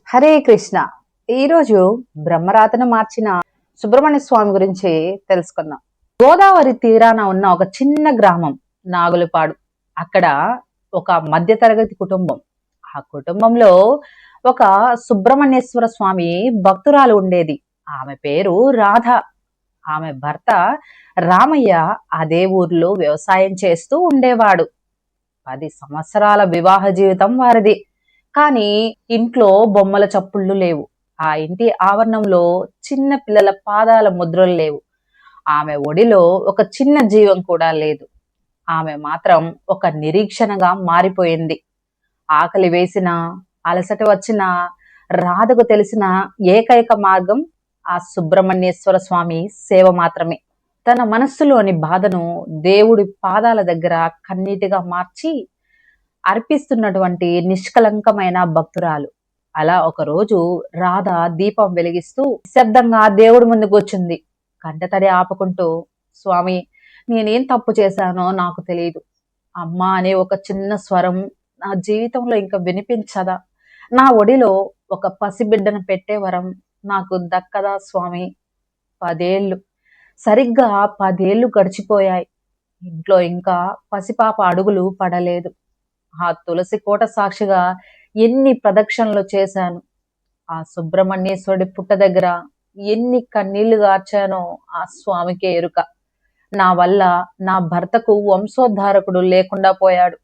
హరే కృష్ణ. ఈరోజు బ్రహ్మరాతను మార్చిన సుబ్రహ్మణ్య స్వామి గురించి తెలుసుకుందాం. గోదావరి తీరాన ఉన్న ఒక చిన్న గ్రామం నాగులపాడు. అక్కడ ఒక మధ్యతరగతి కుటుంబం. ఆ కుటుంబంలో ఒక సుబ్రహ్మణ్యేశ్వర స్వామి భక్తురాలు ఉండేది. ఆమె పేరు రాధ. ఆమె భర్త రామయ్య అదే ఊర్లో వ్యవసాయం చేస్తూ ఉండేవాడు. 10 సంవత్సరాల వివాహ జీవితం వారిది. కానీ ఇంట్లో బొమ్మల చప్పుళ్ళు లేవు. ఆ ఇంటి ఆవరణంలో చిన్న పిల్లల పాదాల ముద్రలు లేవు. ఆమె ఒడిలో ఒక చిన్న జీవం కూడా లేదు. ఆమె మాత్రం ఒక నిరీక్షణగా మారిపోయింది. ఆకలి వేసిన, అలసట వచ్చిన రాధకు తెలిసిన ఏకైక మార్గం ఆ సుబ్రహ్మణ్యేశ్వర స్వామి సేవ మాత్రమే. తన మనస్సులోని బాధను దేవుడి పాదాల దగ్గర కన్నీటిగా మార్చి అర్పిస్తున్నటువంటి నిష్కలంకమైన భక్తురాలు. అలా ఒకరోజు రాధ దీపం వెలిగిస్తూ నిశ్శబ్దంగా దేవుడి ముందు కూర్చుంది. కంటతడి ఆపుకుంటూ, స్వామి, నేనేం తప్పు చేశానో నాకు తెలియదు. అమ్మా అనే ఒక చిన్న స్వరం నా జీవితంలో ఇంకా వినిపించదా? నా ఒడిలో ఒక పసిబిడ్డను పెట్టే వరం నాకు దక్కదా స్వామి? 10 ఏళ్ళు, సరిగ్గా 10 ఏళ్ళు గడిచిపోయాయి. ఇంట్లో ఇంకా పసిపాప అడుగులు పడలేదు. ఆ తులసి కోట సాక్షిగా ఎన్ని ప్రదక్షిణలు చేశాను. ఆ సుబ్రహ్మణ్యేశ్వరుడి పుట్ట దగ్గర ఎన్ని కన్నీళ్లు గార్చానో ఆ స్వామికే ఎరుక. నా వల్ల నా భర్తకు వంశోద్ధారకుడు లేకుండా పోయాడు.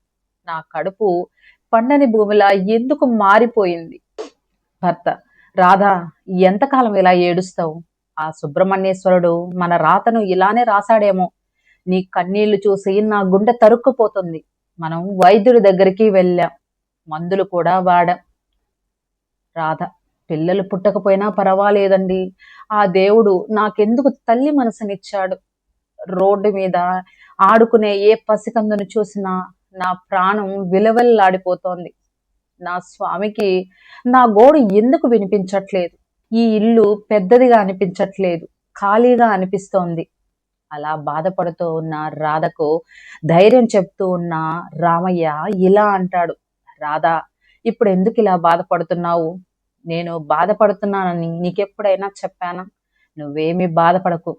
నా కడుపు పండని భూమిలా ఎందుకు మారిపోయింది? భర్త: రాధా, ఎంతకాలం ఇలా ఏడుస్తావు? ఆ సుబ్రహ్మణ్యేశ్వరుడు మన రాతను ఇలానే రాశాడేమో. నీ కన్నీళ్లు చూసి నా గుండె తరుక్కుపోతుంది. మనం వైద్యుడి దగ్గరికి వెళ్ళాం, మందులు కూడా వాడాం. రాధ: పిల్లలు పుట్టకపోయినా పర్వాలేదండి, ఆ దేవుడు నాకెందుకు తల్లి మనసునిచ్చాడు? రోడ్డు మీద ఆడుకునే ఏ పసికందును చూసినా నా ప్రాణం విలవెల్లాడిపోతోంది. నా స్వామికి నా గోడు ఎందుకు వినిపించట్లేదు? ఈ ఇల్లు పెద్దదిగా అనిపించట్లేదు, ఖాళీగా అనిపిస్తోంది. అలా బాధపడుతూ ఉన్న రాధకు ధైర్యం చెప్తూ ఉన్న రామయ్య ఇలా అంటాడు: రాధా, ఇప్పుడు ఎందుకు ఇలా బాధపడుతున్నావు? నేను బాధపడుతున్నానని నీకెప్పుడైనా చెప్పానా? నువ్వేమీ బాధపడకు.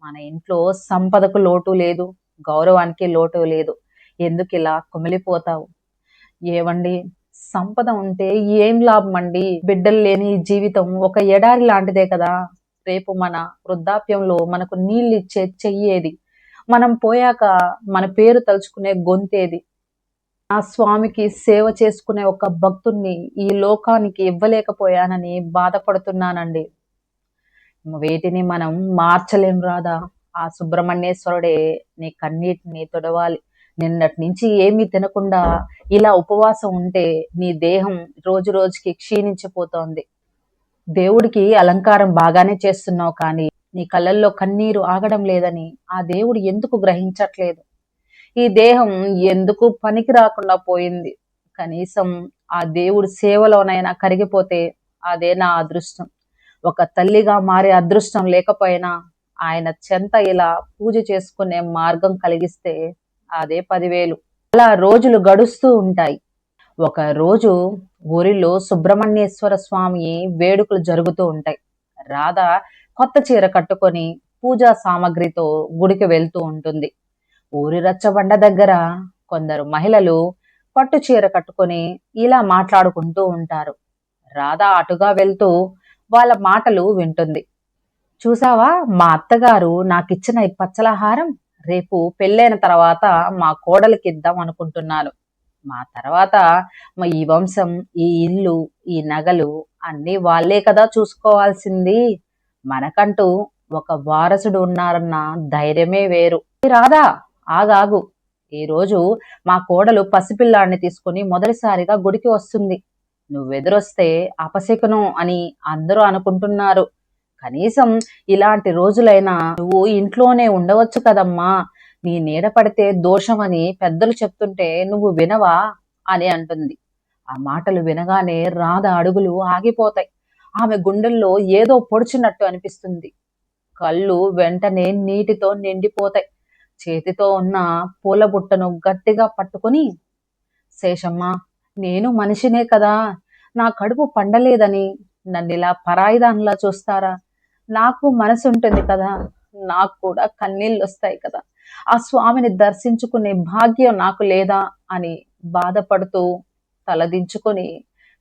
మన ఇంట్లో సంపదకు లోటు లేదు, గౌరవానికి లోటు లేదు. ఎందుకు ఇలా కుమిలిపోతావు? ఏవండి, సంపద ఉంటే ఏం లాభం అండి? బిడ్డలు లేని ఈ జీవితం ఒక ఎడారి లాంటిదే కదా. రేపు మన వృద్ధాప్యంలో మనకు నీళ్ళు ఇచ్చే చెయ్యేది? మనం పోయాక మన పేరు తలుచుకునే గొంతేది? ఆ స్వామికి సేవ చేసుకునే ఒక భక్తుణ్ణి ఈ లోకానికి ఇవ్వలేకపోయానని బాధపడుతున్నానండి. వేటిని మనం మార్చలేం రాదా. ఆ సుబ్రహ్మణ్యేశ్వరుడే నీ కన్నీటిని తుడవాలి. నిన్నటి నుంచి ఏమీ తినకుండా ఇలా ఉపవాసం ఉంటే నీ దేహం రోజు రోజుకి క్షీణించిపోతోంది. దేవుడికి అలంకారం బాగానే చేస్తున్నావు, కానీ నీ కళ్ళల్లో కన్నీరు ఆగడం లేదని ఆ దేవుడు ఎందుకు గ్రహించట్లేదు? ఈ దేహం ఎందుకు పనికి రాకుండా పోయింది? కనీసం ఆ దేవుడి సేవలోనైనా కరిగిపోతే అదే నా అదృష్టం. ఒక తల్లిగా మారే అదృష్టం లేకపోయినా ఆయన చెంత ఇలా పూజ చేసుకునే మార్గం కలిగిస్తే అదే 10,000. అలా రోజులు గడుస్తూ ఉంటాయి. ఒక రోజు ఊరిలో సుబ్రహ్మణ్యేశ్వర స్వామి వేడుకలు జరుగుతూ ఉంటాయి. రాధ కొత్త చీర కట్టుకొని పూజా సామాగ్రితో గుడికి వెళ్తూ ఉంటుంది. ఊరి రచ్చబండ దగ్గర కొందరు మహిళలు పట్టు చీర కట్టుకొని ఇలా మాట్లాడుకుంటూ ఉంటారు. రాధ అటుగా వెళ్తూ వాళ్ళ మాటలు వింటుంది. చూసావా, మా అత్తగారు నాకిచ్చిన ఈ పచ్చలహారం రేపు పెళ్ళైన తర్వాత మా కోడలికి ఇద్దాం అనుకుంటున్నాను. మా తర్వాత ఈ వంశం, ఈ ఇల్లు, ఈ నగలు అన్నీ వాళ్ళే కదా చూసుకోవాల్సింది. మనకంటూ ఒక వారసుడు ఉన్నారన్న ధైర్యమే వేరు. రాధా, ఆగాగు. ఈరోజు మా కోడలు పసిపిల్లాడిని తీసుకుని మొదటిసారిగా గుడికి వస్తుంది. నువ్వెదురొస్తే అపశకునం అని అందరూ అనుకుంటున్నారు. కనీసం ఇలాంటి రోజులైనా నువ్వు ఇంట్లోనే ఉండవచ్చు కదమ్మా. నీ నీడ పడితే దోషమని పెద్దలు చెప్తుంటే నువ్వు వినవా అని అంటుంది. ఆ మాటలు వినగానే రాధ అడుగులు ఆగిపోతాయి. ఆమె గుండెల్లో ఏదో పొడిచినట్టు అనిపిస్తుంది. కళ్ళు వెంటనే నీటితో నిండిపోతాయి. చేతితో ఉన్న పూల బుట్టను గట్టిగా పట్టుకుని, శేషమ్మ, నేను మనిషినే కదా, నా కడుపు పండలేదని నన్ను ఇలా పరాయిదానిలా చూస్తారా? నాకు మనసు ఉంటుంది కదా, నాకు కూడా కన్నీళ్ళు వస్తాయి కదా, ఆ స్వామిని దర్శించుకునే భాగ్యం నాకు లేదా అని బాధపడుతూ తలదించుకొని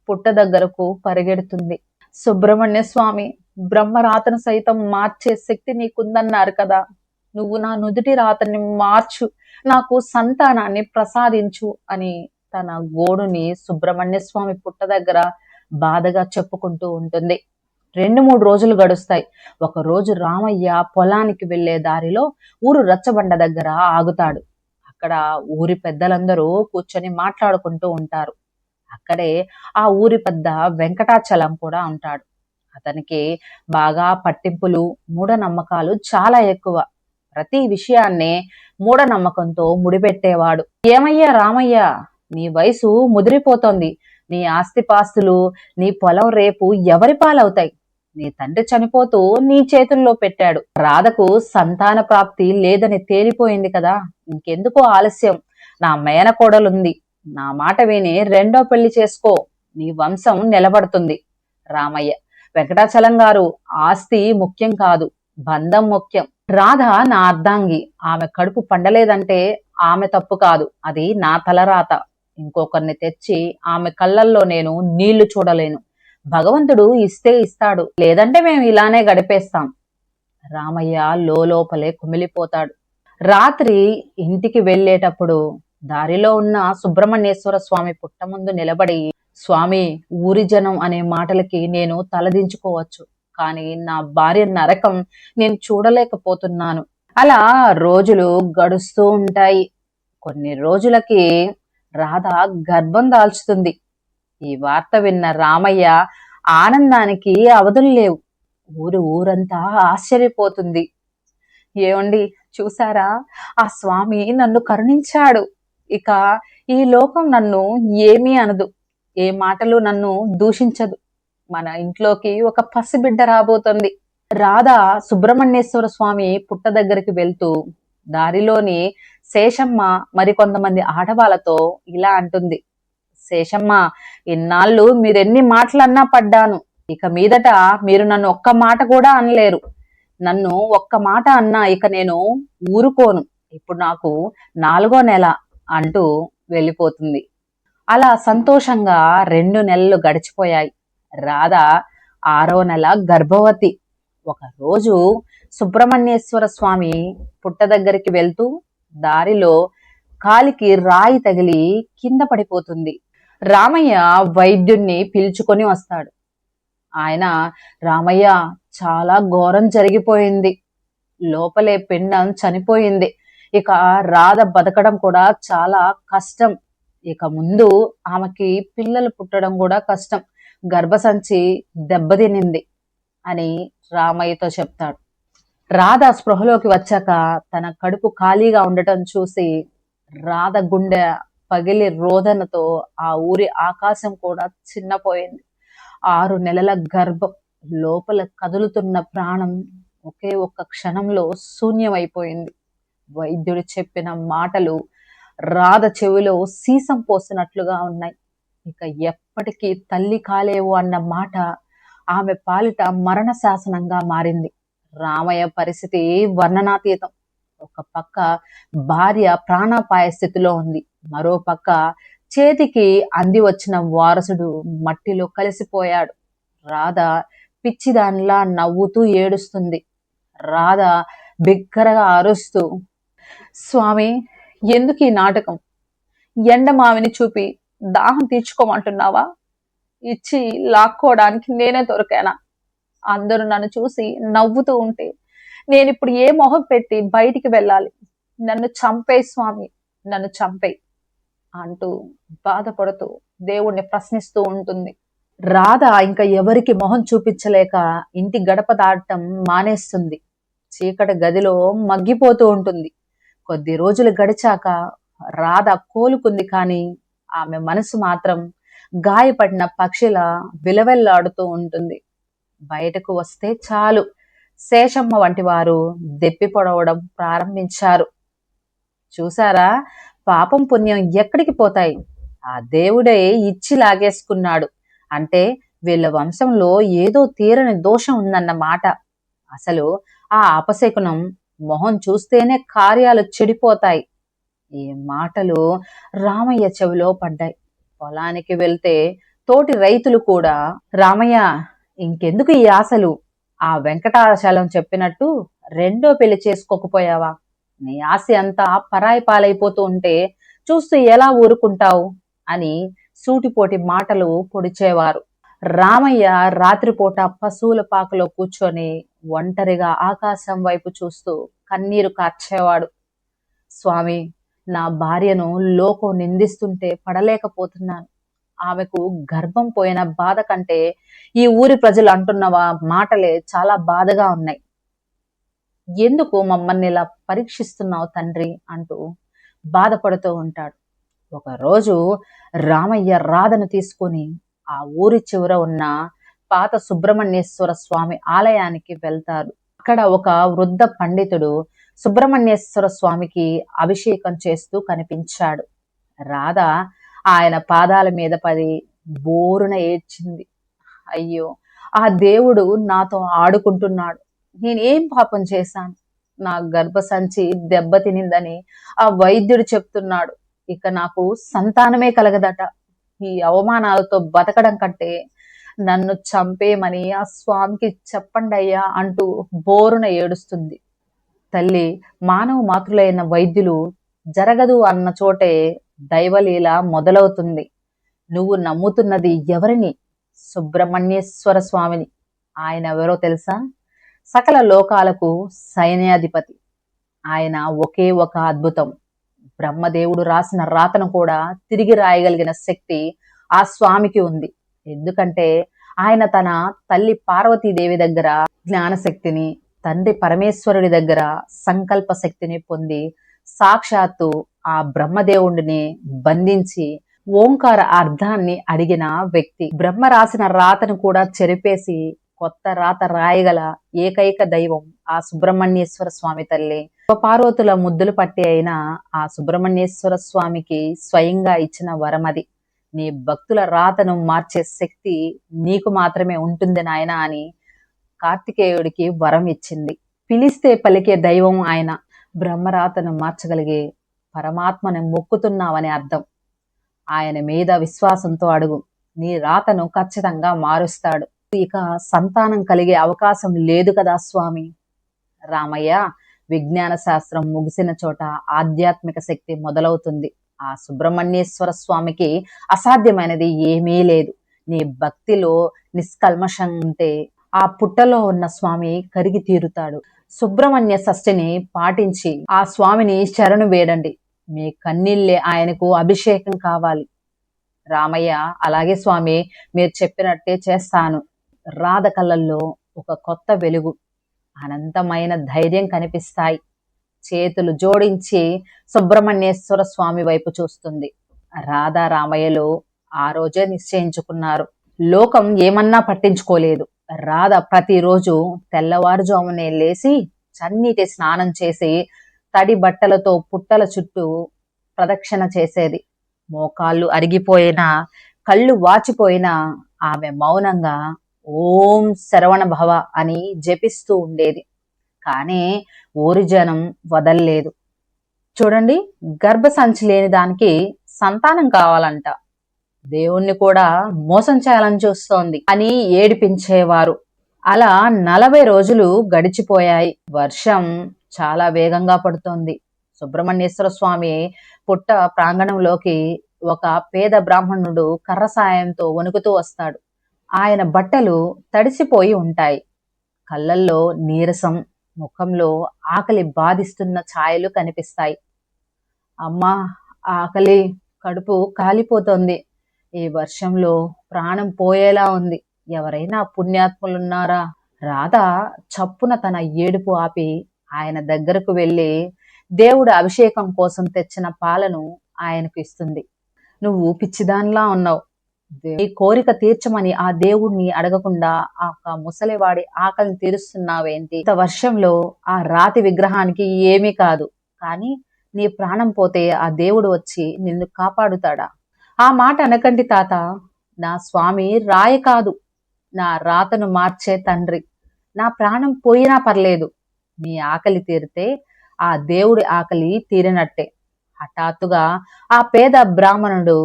పుట్ట దగ్గరకు పరిగెడుతుంది. సుబ్రహ్మణ్య స్వామి, బ్రహ్మరాతను సైతం మార్చే శక్తి నీకుందన్నారు కదా, నువ్వు నా నుదుటి రాతని మార్చు, నాకు సంతానాన్ని ప్రసాదించు అని తన గోడుని సుబ్రహ్మణ్య స్వామి పుట్ట దగ్గర బాధగా చెప్పుకుంటూ ఉంటుంది. 2-3 రోజులు గడుస్తాయి. ఒక రోజు రామయ్య పొలానికి వెళ్లే దారిలో ఊరు రచ్చబండ దగ్గర ఆగుతాడు. అక్కడ ఊరి పెద్దలందరూ కూర్చొని మాట్లాడుకుంటూ ఉంటారు. అక్కడే ఆ ఊరి పెద్ద వెంకటాచలం కూడా ఉంటాడు. అతనికి బాగా పట్టింపులు, మూఢనమ్మకాలు చాలా ఎక్కువ. ప్రతి విషయాన్నే మూఢనమ్మకంతో ముడిపెట్టేవాడు. ఏమయ్యా రామయ్య, నీ వయసు ముదిరిపోతోంది, నీ ఆస్తిపాస్తులు, నీ పొలం రేపు ఎవరి పాలవుతాయి? నీ తండ్రి చనిపోతూ నీ చేతుల్లో పెట్టాడు. రాధకు సంతాన ప్రాప్తి లేదని తేలిపోయింది కదా, ఇంకెందుకో ఆలస్యం? నా మేనకోడలుంది, నా మాట విని రెండో పెళ్లి చేసుకో, నీ వంశం నిలబడుతుంది. రామయ్య: వెంకటాచలం గారు, ఆస్తి ముఖ్యం కాదు, బంధం ముఖ్యం. రాధ నా అర్ధాంగి, ఆమె కడుపు పండలేదంటే ఆమె తప్పు కాదు, అది నా తలరాత. ఇంకొకరిని తెచ్చి ఆమె కళ్ళల్లో నేను నీళ్లు చూడలేను. భగవంతుడు ఇస్తే ఇస్తాడు, లేదంటే మేము ఇలానే గడిపేస్తాం. రామయ్య లోపలే కుమిలిపోతాడు. రాత్రి ఇంటికి వెళ్ళేటప్పుడు దారిలో ఉన్న సుబ్రహ్మణ్యేశ్వర స్వామి పుట్ట ముందు నిలబడి, స్వామి, ఊరి జనం అనే మాటలకి నేను తలదించుకోవచ్చు, కానీ నా భార్య నరకం నేను చూడలేకపోతున్నాను. అలా రోజులు గడుస్తూ ఉంటాయి. కొన్ని రోజులకి రాధ గర్భం దాల్చుతుంది. ఈ వార్త విన్న రామయ్య ఆనందానికి అవధులు లేవు. ఊరంతా ఆశ్చర్యపోతుంది. ఏమండి, చూసారా, ఆ స్వామి నన్ను కరుణించాడు, ఇక ఈ లోకం నన్ను ఏమీ అనదు, ఏ మాటలు నన్ను దూషించదు, మన ఇంట్లోకి ఒక పసిబిడ్డ రాబోతుంది. రాధ సుబ్రహ్మణ్యేశ్వర స్వామి పుట్ట దగ్గరికి వెళ్తూ దారిలోని శేషమ్మ మరికొంతమంది ఆడవాళ్ళతో ఇలా అంటుంది: శేషమ్మ, ఇన్నాళ్ళు మీరెన్ని మాటలన్నా పడ్డాను, ఇక మీదట మీరు నన్ను ఒక్క మాట కూడా అనలేరు. నన్ను ఒక్క మాట అన్నా ఇక నేను ఊరుకోను. ఇప్పుడు నాకు 4వ నెల అంటూ వెళ్ళిపోతుంది. అలా సంతోషంగా 2 నెలలు గడిచిపోయాయి. రాధ 6వ నెల గర్భవతి. ఒకరోజు సుబ్రహ్మణ్యేశ్వర స్వామి పుట్ట దగ్గరికి వెళ్తూ దారిలో కాలికి రాయి తగిలి కింద పడిపోతుంది. రామయ్య వైద్యుణ్ణి పిలుచుకొని వస్తాడు. ఆయన: రామయ్య, చాలా ఘోరం జరిగిపోయింది, లోపలే పిండం చనిపోయింది, ఇక రాధ బతకడం కూడా చాలా కష్టం, ఇక ముందు ఆమెకి పిల్లలు పుట్టడం కూడా కష్టం, గర్భసంచి దెబ్బతినింది అని రామయ్యతో చెప్తాడు. రాధ స్పృహలోకి వచ్చాక తన కడుపు ఖాళీగా ఉండటం చూసి రాధ గుండె పగిలి రోదనతో ఆ ఊరి ఆకాశం కూడా చిన్నపోయింది. 6 నెలల గర్భం, లోపల కదులుతున్న ప్రాణం ఒకే ఒక్క క్షణంలో శూన్యమైపోయింది. వైద్యుడు చెప్పిన మాటలు రాధ చెవిలో సీసం పోసినట్లుగా ఉన్నాయి. ఇక ఎప్పటికీ తల్లి కాలేవు అన్న మాట ఆమె పాలిట మరణ శాసనంగా మారింది. రామయ్య పరిస్థితి వర్ణనాతీతం. ఒక పక్క భార్య ప్రాణాపాయ స్థితిలో ఉంది, మరో పక్క చేతికి అంది వచ్చిన వారసుడు మట్టిలో కలిసిపోయాడు. రాధ పిచ్చిదానిలా నవ్వుతూ ఏడుస్తుంది. రాధ బిగ్గరగా అరుస్తూ: స్వామి, ఎందుకు ఈ నాటకం? ఎండమావిని చూపి దాహం తీర్చుకోమంటున్నావా? ఇచ్చి లాక్కోవడానికి నేనే దొరికానా? అందరూ నన్ను చూసి నవ్వుతూ ఉంటే నేనిప్పుడు ఏ మొహం పెట్టి బయటికి వెళ్ళాలి? నన్ను చంపేయ్ స్వామి, నన్ను చంపేయ్ అంటూ బాధపడుతూ దేవుణ్ణి ప్రశ్నిస్తూ ఉంటుంది. రాధ ఇంకా ఎవరికి మొహం చూపించలేక ఇంటి గడప దాటం మానేస్తుంది. చీకటి గదిలో మగ్గిపోతూ ఉంటుంది. కొద్ది రోజులు గడిచాక రాధ కోలుకుంది, కానీ ఆమె మనసు మాత్రం గాయపడిన పక్షిలా విలవెల్లాడుతూ ఉంటుంది. బయటకు వస్తే చాలు శేషమ్మ వంటి వారు దెప్పి పొడవడం ప్రారంభించారు. చూసారా, పాపం పుణ్యం ఎక్కడికి పోతాయి? ఆ దేవుడే ఇచ్చి లాగేసుకున్నాడు అంటే వీళ్ళ వంశంలో ఏదో తీరని దోషం ఉందన్నమాట. అసలు ఆ అపశకునం మొహం చూస్తేనే కార్యాలు చెడిపోతాయి. ఈ మాటలు రామయ్య చెవిలో పడ్డాయి. పొలానికి వెళ్తే తోటి రైతులు కూడా, రామయ్య, ఇంకెందుకు ఈ ఆశలు? ఆ వెంకటాచలం చెప్పినట్టు రెండో పెళ్లి చేసుకోకపోయావా? నీ ఆశ అంతా పరాయి పాలైపోతూ ఉంటే చూస్తూ ఎలా ఊరుకుంటావు అని సూటిపోటి మాటలు పొడిచేవారు. రామయ్య రాత్రిపూట పశువుల పాకలో కూర్చొని ఒంటరిగా ఆకాశం వైపు చూస్తూ కన్నీరు కార్చేవాడు. స్వామి, నా భార్యను లోకం నిందిస్తుంటే పడలేకపోతున్నాను. ఆమెకు గర్భం పోయిన బాధ కంటే ఈ ఊరి ప్రజలు అంటున్న మాటలే చాలా బాధగా ఉన్నాయి. ఎందుకు మమ్మల్ని ఇలా పరీక్షిస్తున్నావు తండ్రి అంటూ బాధపడుతూ ఉంటాడు. ఒకరోజు రామయ్య రాధను తీసుకుని ఆ ఊరి చివర ఉన్న పాత సుబ్రహ్మణ్యేశ్వర స్వామి ఆలయానికి వెళ్తాడు. అక్కడ ఒక వృద్ధ పండితుడు సుబ్రహ్మణ్యేశ్వర స్వామికి అభిషేకం చేస్తూ కనిపించాడు. రాధ ఆయన పాదాల మీద పడి బోరున ఏడ్చింది. అయ్యో, ఆ దేవుడు నాతో ఆడుకుంటున్నాడు. నేనేం పాపం చేశాను? నా గర్భసంచి దెబ్బతినిందని ఆ వైద్యుడు చెప్తున్నాడు. ఇక నాకు సంతానమే కలగదట. ఈ అవమానాలతో బతకడం కంటే నన్ను చంపేయమని ఆ స్వామికి చెప్పండి అయ్యా అంటూ బోరున ఏడుస్తుంది. తల్లి, మానవ మాతృలైన వైద్యులు జరగదు అన్న చోటే దైవలీల మొదలవుతుంది. నువ్వు నమ్ముతున్నది ఎవరిని? సుబ్రహ్మణ్యేశ్వర స్వామిని. ఆయన ఎవరో తెలుసా? సకల లోకాలకు సైన్యాధిపతి. ఆయన ఒకే ఒక అద్భుతం. బ్రహ్మదేవుడు రాసిన రాతను కూడా తిరిగి రాయగలిగిన శక్తి ఆ స్వామికి ఉంది. ఎందుకంటే ఆయన తన తల్లి పార్వతీదేవి దగ్గర జ్ఞానశక్తిని, తండ్రి పరమేశ్వరుడి దగ్గర సంకల్ప శక్తిని పొంది సాక్షాత్తు ఆ బ్రహ్మదేవుడిని బంధించి ఓంకార అర్థాన్ని అడిగిన వ్యక్తి. బ్రహ్మ రాసిన రాతను కూడా చెరిపేసి కొత్త రాత రాయగల ఏకైక దైవం ఆ సుబ్రహ్మణ్యేశ్వర స్వామి తల్లి. పార్వతుల ముద్దులు పట్టి అయిన ఆ సుబ్రహ్మణ్యేశ్వర స్వామికి స్వయంగా ఇచ్చిన వరమది. నీ భక్తుల రాతను మార్చే శక్తి నీకు మాత్రమే ఉంటుంది నాయన అని కార్తికేయుడికి వరం ఇచ్చింది. పిలిస్తే పలికే దైవం ఆయన. బ్రహ్మరాతను మార్చగలిగే పరమాత్మను మొక్కుతున్నావని అర్థం. ఆయన మీద విశ్వాసంతో అడుగు, నీ రాతను ఖచ్చితంగా మారుస్తాడు. ఇక సంతానం కలిగే అవకాశం లేదు కదా స్వామి. రామయ్య, విజ్ఞాన శాస్త్రం ముగిసిన చోట ఆధ్యాత్మిక శక్తి మొదలవుతుంది. ఆ సుబ్రహ్మణ్యేశ్వర స్వామికి అసాధ్యమైనది ఏమీ లేదు. నీ భక్తిలో నిష్కల్మషం ఉంటే ఆ పుట్టలో ఉన్న స్వామి కరిగి తీరుతాడు. సుబ్రహ్మణ్య షష్ఠిని పాటించి ఆ స్వామిని శరణు వేడండి. మీ కన్నీళ్ళే ఆయనకు అభిషేకం కావాలి. రామయ్య, అలాగే స్వామి, మీరు చెప్పినట్టే చేస్తాను. రాధ కళ్ళల్లో ఒక కొత్త వెలుగు, అనంతమైన ధైర్యం కనిపిస్తాయి. చేతులు జోడించి సుబ్రహ్మణ్యేశ్వర స్వామి వైపు చూస్తుంది. రాధా రామయ్యలు ఆ రోజే నిశ్చయించుకున్నారు. లోకం ఏమన్నా పట్టించుకోలేదు. రాధ ప్రతిరోజు తెల్లవారుజామునే లేచి చన్నీటి స్నానం చేసి తడి బట్టలతో పుట్టల చుట్టూ ప్రదక్షిణ చేసేది. మోకాళ్ళు అరిగిపోయినా, కళ్ళు వాచిపోయినా ఆమె మౌనంగా ఓం శరవణ భవ అని జపిస్తూ ఉండేది. కానీ ఊరి జనం వదల్లేదు. చూడండి, గర్భసంచి లేని దానికి సంతానం కావాలంట, దేవుణ్ణి కూడా మోసం చేయాలని చూస్తోంది అని ఏడిపించేవారు. అలా 40 రోజులు గడిచిపోయాయి. వర్షం చాలా వేగంగా పడుతోంది. సుబ్రహ్మణ్యేశ్వర స్వామి పుట్ట ప్రాంగణంలోకి ఒక పేద బ్రాహ్మణుడు కర్ర సాయంతో వణుకుతూ వస్తాడు. ఆయన బట్టలు తడిసిపోయి ఉంటాయి. కళ్ళల్లో నీరసం, ముఖంలో ఆకలి బాధిస్తున్న ఛాయలు కనిపిస్తాయి. అమ్మా, ఆకలి, కడుపు కాలిపోతోంది. ఈ వర్షంలో ప్రాణం పోయేలా ఉంది. ఎవరైనా పుణ్యాత్ములున్నారా? రాధ చప్పున తన ఏడుపు ఆపి ఆయన దగ్గరకు వెళ్ళి దేవుడు అభిషేకం కోసం తెచ్చిన పాలను ఆయనకు ఇస్తుంది. నువ్వు పిచ్చిదానిలా ఉన్నావు. నీ కోరిక తీర్చమని ఆ దేవుణ్ణి అడగకుండా ఆ ముసలివాడి ఆకలిని తీరుస్తున్నావేంటి? ఇంత వర్షంలో ఆ రాతి విగ్రహానికి ఏమీ కాదు, కానీ నీ ప్రాణం పోతే ఆ దేవుడు వచ్చి నిన్ను కాపాడుతాడా? ఆ మాట అనకండి తాత, నా స్వామి రాయి కాదు, నా రాతను మార్చే తండ్రి. నా ప్రాణం పోయినా పర్లేదు, నీ ఆకలి తీరితే ఆ దేవుడి ఆకలి తీరినట్టే. హఠాత్తుగా ఆ పేద బ్రాహ్మణుడు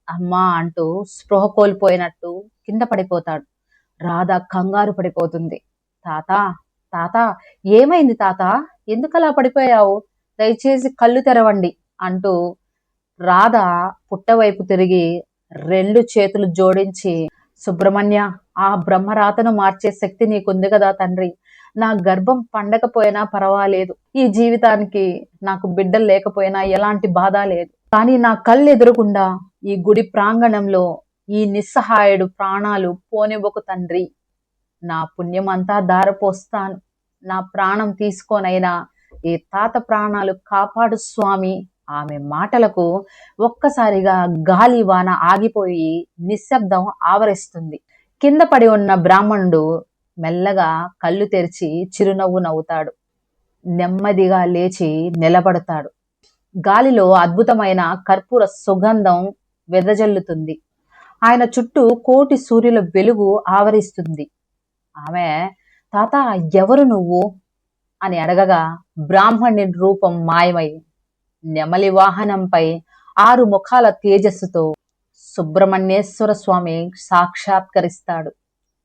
అమ్మా అంటూ స్పృహ కోల్పోయినట్టు కింద పడిపోతాడు. రాధ కంగారు పడిపోతుంది. తాత, తాత, ఏమైంది తాత? ఎందుకలా పడిపోయావు? దయచేసి కళ్ళు తెరవండి అంటూ రాధ పుట్టవైపు తిరిగి రెండు చేతులు జోడించి, సుబ్రహ్మణ్య, ఆ బ్రహ్మరాతను మార్చే శక్తి నీకుంది కదా తండ్రి. నా గర్భం పండకపోయినా పర్వాలేదు, ఈ జీవితానికి నాకు బిడ్డలు లేకపోయినా ఎలాంటి బాధ లేదు, కానీ నా కళ్ళు ఎదురుగుండా ఈ గుడి ప్రాంగణంలో ఈ నిస్సహాయుడు ప్రాణాలు పోనివ్వకు తండ్రి. నా పుణ్యమంతా ధారపోస్తాను, నా ప్రాణం తీసుకోనైనా ఈ తాత ప్రాణాలు కాపాడు స్వామి. ఆమె మాటలకు ఒక్కసారిగా గాలి వాన ఆగిపోయి నిశ్శబ్దం ఆవరిస్తుంది. కింద పడి ఉన్న బ్రాహ్మణుడు మెల్లగా కళ్ళు తెరిచి చిరునవ్వు నవ్వుతాడు. నెమ్మదిగా లేచి నిలబడతాడు. గాలిలో అద్భుతమైన కర్పూర సుగంధం వెదజల్లుతుంది. ఆయన చుట్టూ కోటి సూర్యుల వెలుగు ఆవరిస్తుంది. ఆమె, తాత, ఎవరు నువ్వు అని అడగగా బ్రాహ్మణి రూపం మాయమై నెమలి వాహనంపై 6 ముఖాల తేజస్సుతో సుబ్రహ్మణ్యేశ్వర స్వామి సాక్షాత్కరిస్తాడు.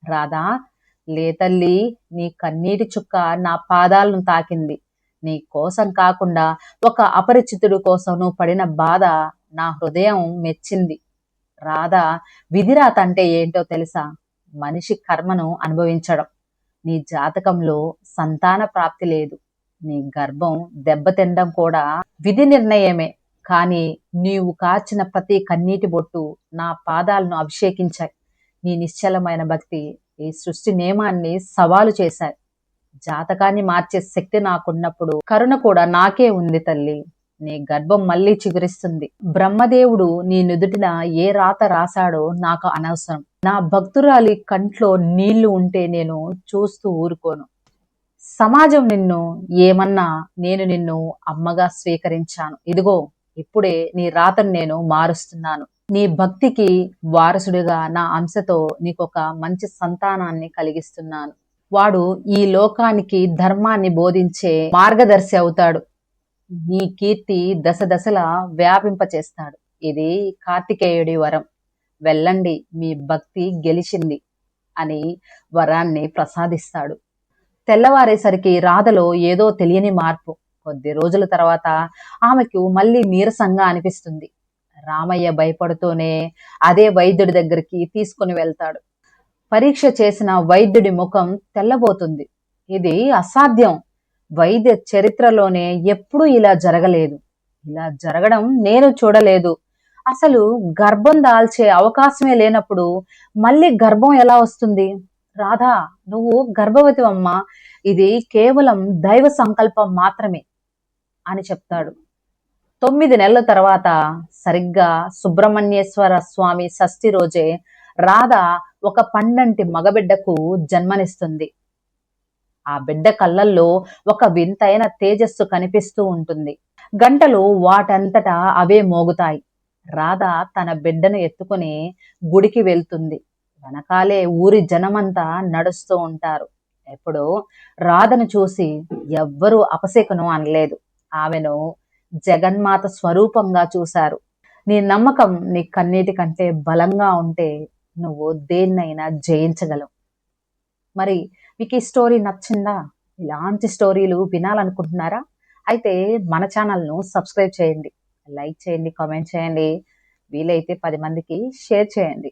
రాధా, లేతల్లి, నీ కన్నీటి చుక్క నా పాదాలను తాకింది. నీ కోసం కాకుండా ఒక అపరిచితుడి కోసం నువ్వు పడిన బాధ నా హృదయం మెచ్చింది. రాధా, విధిరాత అంటే ఏంటో తెలుసా? మనిషి కర్మను అనుభవించడం. నీ జాతకంలో సంతాన ప్రాప్తి లేదు, నీ గర్భం దెబ్బతినడం కూడా విధి నిర్ణయమే. కానీ నీవు కార్చిన ప్రతి కన్నీటి బొట్టు నా పాదాలను అభిషేకించాయి. నీ నిశ్చలమైన భక్తి ఈ సృష్టి నియమాన్ని సవాలు చేశాయి. జాతకాన్ని మార్చే శక్తి నాకున్నప్పుడు కరుణ కూడా నాకే ఉంది తల్లి. నీ గర్భం మళ్ళీ చిగురిస్తుంది. బ్రహ్మదేవుడు నీ నుదుటిన ఏ రాత రాశాడో నాకు అనవసరం. నా భక్తురాలి కంట్లో నీళ్లు ఉంటే నేను చూస్తూ ఊరుకోను. సమాజం నిన్ను ఏమన్నా నేను నిన్ను అమ్మగా స్వీకరించాను. ఇదిగో ఇప్పుడే నీ రాతను నేను మారుస్తున్నాను. నీ భక్తికి వారసుడిగా నా అంశతో నీకొక మంచి సంతానాన్ని కలిగిస్తున్నాను. వాడు ఈ లోకానికి ధర్మాన్ని బోధించే మార్గదర్శి అవుతాడు. నీ కీర్తి దశ దశలా వ్యాపింపచేస్తాడు. ఇది కార్తికేయుడి వరం. వెళ్ళండి, మీ భక్తి గెలిచింది అని వరాన్ని ప్రసాదిస్తాడు. తెల్లవారేసరికి రాధలో ఏదో తెలియని మార్పు. కొద్ది రోజుల తర్వాత ఆమెకు మళ్ళీ నీరసంగా అనిపిస్తుంది. రామయ్య భయపడుతూనే అదే వైద్యుడి దగ్గరికి తీసుకుని వెళ్తాడు. పరీక్ష చేసిన వైద్యుడి ముఖం తెల్లబోతుంది. ఇది అసాధ్యం, వైద్య చరిత్రలోనే ఎప్పుడూ ఇలా జరగలేదు, ఇలా జరగడం నేను చూడలేదు. అసలు గర్భం దాల్చే అవకాశమే లేనప్పుడు మళ్ళీ గర్భం ఎలా వస్తుంది? రాధా, నువ్వు గర్భవతివమ్మా, ఇది కేవలం దైవ సంకల్పం మాత్రమే అని చెప్తాడు. 9 నెలల తర్వాత సరిగ్గా సుబ్రహ్మణ్యేశ్వర స్వామి షష్ఠి రోజే రాధ ఒక పండంటి మగబిడ్డకు జన్మనిస్తుంది. ఆ బిడ్డ కళ్ళల్లో ఒక వింతైన తేజస్సు కనిపిస్తూ ఉంటుంది. గంటలు వాటంతటా అవే మోగుతాయి. రాధ తన బిడ్డను ఎత్తుకుని గుడికి వెళ్తుంది. వెనకాలే ఊరి జనమంతా నడుస్తూ ఉంటారు. ఎప్పుడు రాధను చూసి ఎవ్వరూ అపశకునం అనలేదు. ఆమెను జగన్మాత స్వరూపంగా చూశారు. నీ నమ్మకం నీ కన్నీటి కంటే బలంగా ఉంటే నువ్వు దేన్నైనా జయించగలవు. మరి మీకు ఈ స్టోరీ నచ్చిందా? ఇలాంటి స్టోరీలు వినాలనుకుంటున్నారా? అయితే మన ఛానల్ను సబ్స్క్రైబ్ చేయండి, లైక్ చేయండి, కామెంట్ చేయండి, వీలైతే 10 మందికి షేర్ చేయండి.